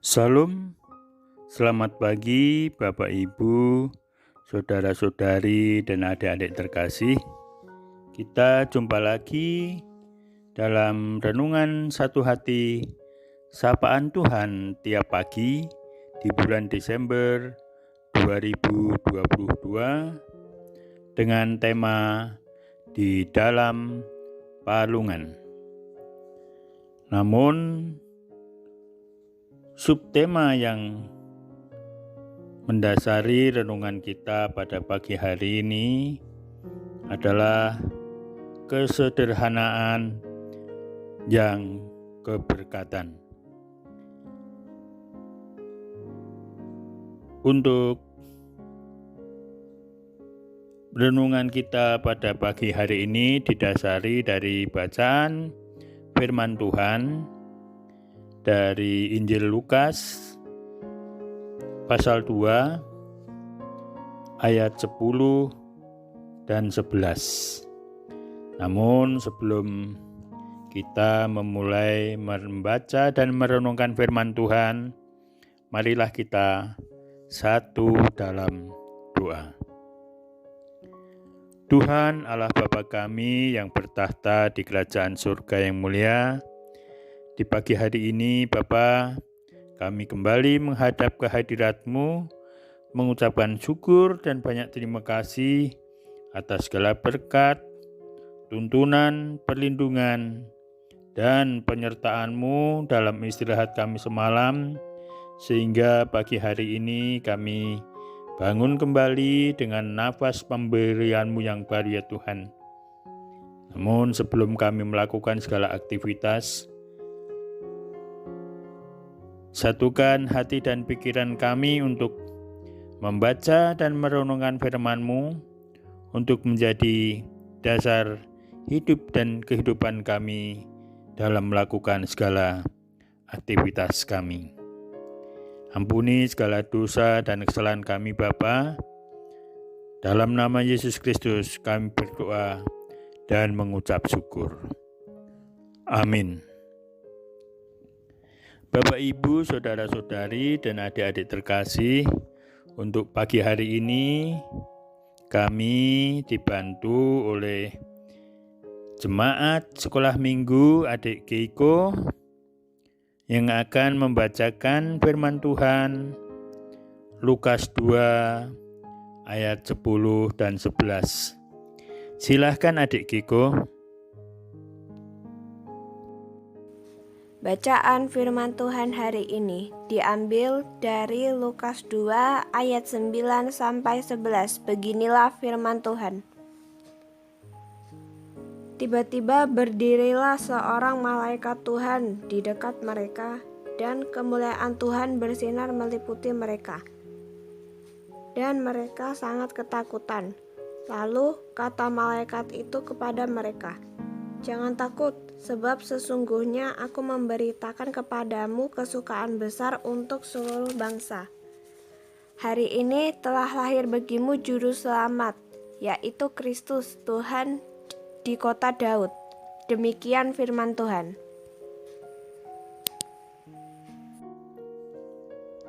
Salam, selamat pagi Bapak Ibu, saudara-saudari dan adik-adik terkasih. Kita jumpa lagi dalam renungan satu hati, sapaan Tuhan tiap pagi di bulan Desember 2022 dengan tema di dalam palungan. Namun subtema yang mendasari renungan kita pada pagi hari ini adalah kesederhanaan yang keberkatan. Untuk renungan kita pada pagi hari ini didasari dari bacaan firman Tuhan dari Injil Lukas pasal 2 ayat 10 dan 11. Namun sebelum kita memulai membaca dan merenungkan firman Tuhan, marilah kita satu dalam doa. Tuhan Allah Bapa kami yang bertahta di kerajaan surga yang mulia, di pagi hari ini Bapa, kami kembali menghadap kehadirat-Mu, mengucapkan syukur dan banyak terima kasih atas segala berkat, tuntunan, perlindungan, dan penyertaan-Mu dalam istirahat kami semalam, sehingga pagi hari ini kami bangun kembali dengan nafas pemberian-Mu yang baru ya Tuhan. Namun sebelum kami melakukan segala aktivitas, satukan hati dan pikiran kami untuk membaca dan merenungkan firman-Mu untuk menjadi dasar hidup dan kehidupan kami dalam melakukan segala aktivitas kami. Ampuni segala dosa dan kesalahan kami Bapa. Dalam nama Yesus Kristus kami berdoa dan mengucap syukur. Amin. Bapak, Ibu, saudara-saudari, dan adik-adik terkasih, untuk pagi hari ini kami dibantu oleh Jemaat Sekolah Minggu Adik Keiko yang akan membacakan firman Tuhan Lukas 2 ayat 10 dan 11. Silahkan Adik Keiko. Bacaan firman Tuhan hari ini diambil dari Lukas 2 ayat 9 sampai 11. Beginilah firman Tuhan. Tiba-tiba berdirilah seorang malaikat Tuhan di dekat mereka, dan kemuliaan Tuhan bersinar meliputi mereka. Dan mereka sangat ketakutan. Lalu kata malaikat itu kepada mereka, "Jangan takut, sebab sesungguhnya aku memberitakan kepadamu kesukaan besar untuk seluruh bangsa. Hari ini telah lahir bagimu juru selamat, yaitu Kristus Tuhan di kota Daud." Demikian firman Tuhan.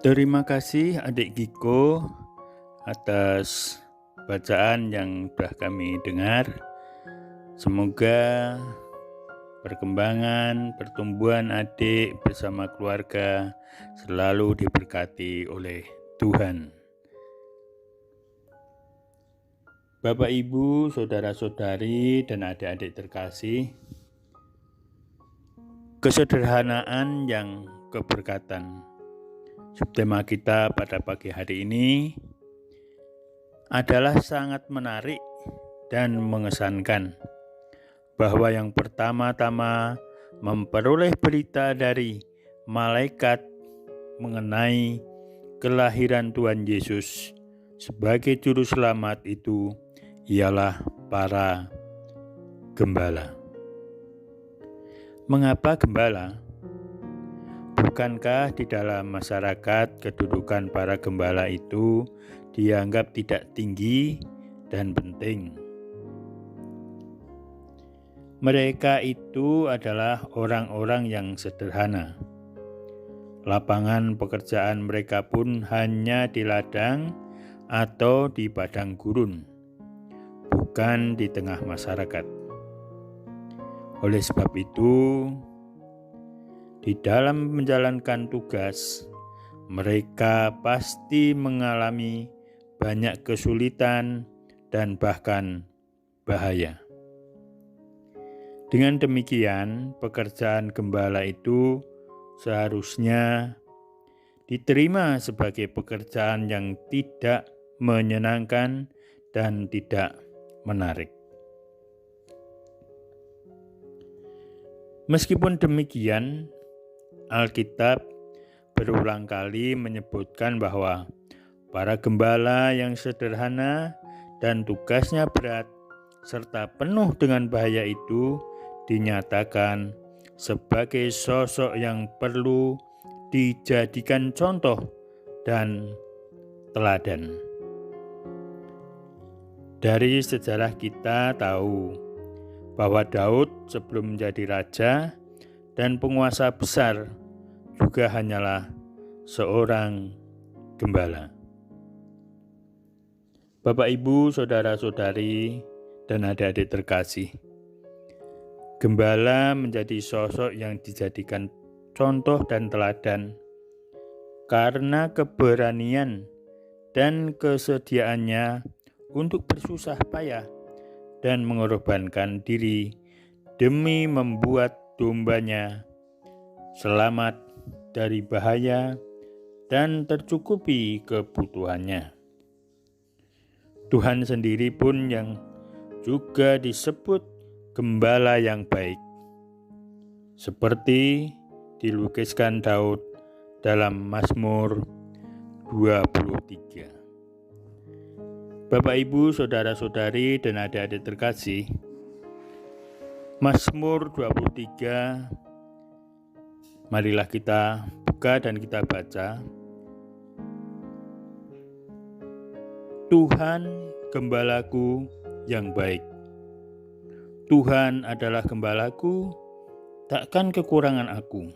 Terima kasih Adik Giko atas bacaan yang sudah kami dengar. Semoga perkembangan, pertumbuhan adik bersama keluarga selalu diberkati oleh Tuhan. Bapak, Ibu, saudara-saudari, dan adik-adik terkasih, kesederhanaan yang keberkatan. Subtema kita pada pagi hari ini adalah sangat menarik dan mengesankan, bahwa yang pertama-tama memperoleh berita dari malaikat mengenai kelahiran Tuhan Yesus sebagai juru selamat itu ialah para gembala. Mengapa gembala? Bukankah di dalam masyarakat kedudukan para gembala itu dianggap tidak tinggi dan penting? Mereka itu adalah orang-orang yang sederhana, Lapangan pekerjaan mereka pun hanya di ladang atau di padang gurun, bukan di tengah masyarakat. Oleh sebab itu, di dalam menjalankan tugas, mereka pasti mengalami banyak kesulitan dan bahkan bahaya. Dengan demikian, pekerjaan gembala itu seharusnya diterima sebagai pekerjaan yang tidak menyenangkan dan tidak menarik. Meskipun demikian, Alkitab berulang kali menyebutkan bahwa para gembala yang sederhana dan tugasnya berat serta penuh dengan bahaya itu dinyatakan sebagai sosok yang perlu dijadikan contoh dan teladan. Dari sejarah kita tahu bahwa Daud sebelum menjadi raja dan penguasa besar juga hanyalah seorang gembala. Bapak, Ibu, saudara-saudari, dan adik-adik terkasih, gembala menjadi sosok yang dijadikan contoh dan teladan karena keberanian dan kesediaannya untuk bersusah payah dan mengorbankan diri demi membuat dombanya selamat dari bahaya dan tercukupi kebutuhannya. Tuhan sendiri pun yang juga disebut gembala yang baik, seperti dilukiskan Daud dalam Mazmur 23. Bapak, Ibu, saudara-saudari, dan adik-adik terkasih, Mazmur 23, marilah kita buka dan kita baca. Tuhan gembalaku yang baik. Tuhan adalah gembalaku, takkan kekurangan aku.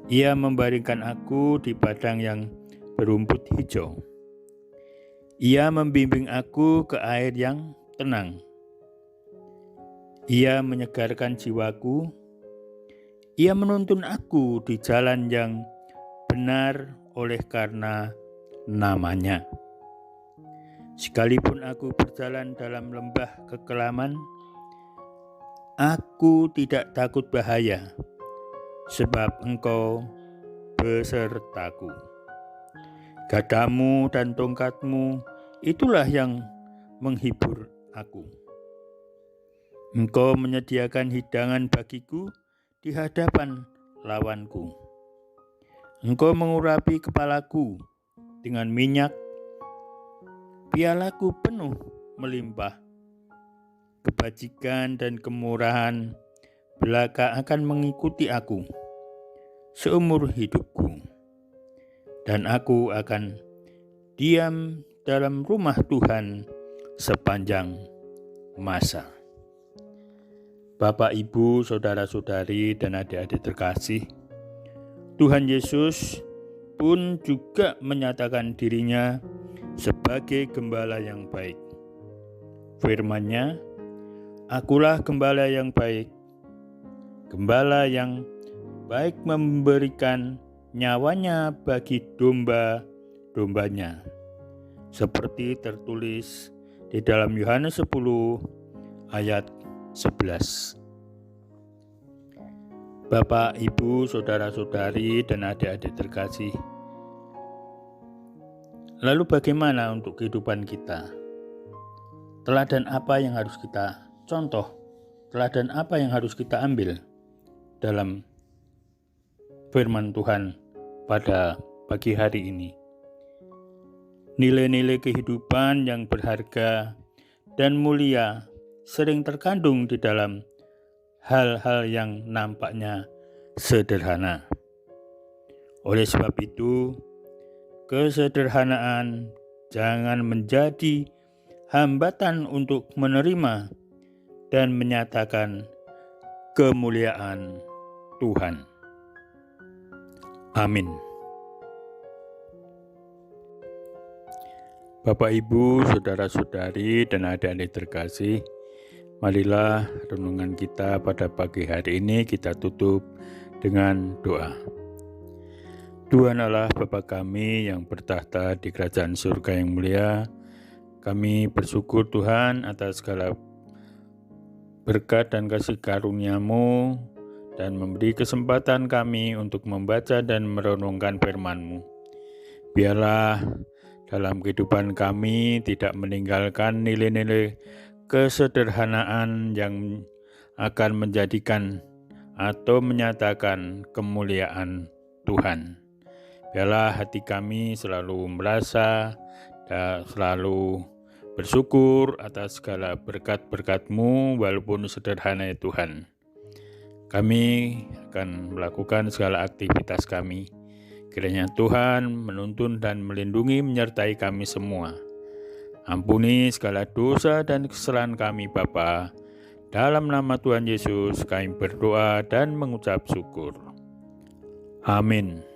Ia membaringkan aku di padang yang berumput hijau. Ia membimbing aku ke air yang tenang. Ia menyegarkan jiwaku. Ia menuntun aku di jalan yang benar oleh karena nama-Nya. Sekalipun aku berjalan dalam lembah kekelaman, aku tidak takut bahaya, sebab Engkau besertaku. Gadamu dan tongkatmu, itulah yang menghibur aku. Engkau menyediakan hidangan bagiku di hadapan lawanku. Engkau mengurapi kepalaku dengan minyak, pialaku penuh melimpah. Kebajikan dan kemurahan belaka akan mengikuti aku seumur hidupku, dan aku akan diam dalam rumah Tuhan sepanjang masa. Bapak, Ibu, saudara-saudari, dan adik-adik terkasih, Tuhan Yesus pun juga menyatakan dirinya sebagai gembala yang baik. Firman-Nya, akulah gembala yang baik. Gembala yang baik memberikan nyawanya bagi domba-dombanya. Seperti tertulis di dalam Yohanes 10 ayat 11. Bapak, Ibu, saudara-saudari, dan adik-adik terkasih, lalu bagaimana untuk kehidupan kita? Teladan apa yang harus kita contoh? Teladan apa yang harus kita ambil dalam firman Tuhan pada pagi hari ini? Nilai-nilai kehidupan yang berharga dan mulia sering terkandung di dalam hal-hal yang nampaknya sederhana. Oleh sebab itu, kesederhanaan jangan menjadi hambatan untuk menerima dan menyatakan kemuliaan Tuhan. Amin. Bapak, Ibu, saudara-saudari, dan adik-adik terkasih, marilah renungan kita pada pagi hari ini kita tutup dengan doa. Tuhan Allah Bapa kami yang bertahta di kerajaan surga yang mulia, kami bersyukur Tuhan atas segala berkat dan kasih karunia-Mu dan memberi kesempatan kami untuk membaca dan merenungkan firman-Mu. Biarlah dalam kehidupan kami tidak meninggalkan nilai-nilai kesederhanaan yang akan menjadikan atau menyatakan kemuliaan Tuhan. Biarlah hati kami selalu merasa dan selalu bersyukur atas segala berkat-berkat-Mu walaupun sederhana ya Tuhan. Kami akan melakukan segala aktivitas kami. Kiranya Tuhan menuntun dan melindungi menyertai kami semua. Ampuni segala dosa dan kesalahan kami Bapa. Dalam nama Tuhan Yesus kami berdoa dan mengucap syukur. Amin.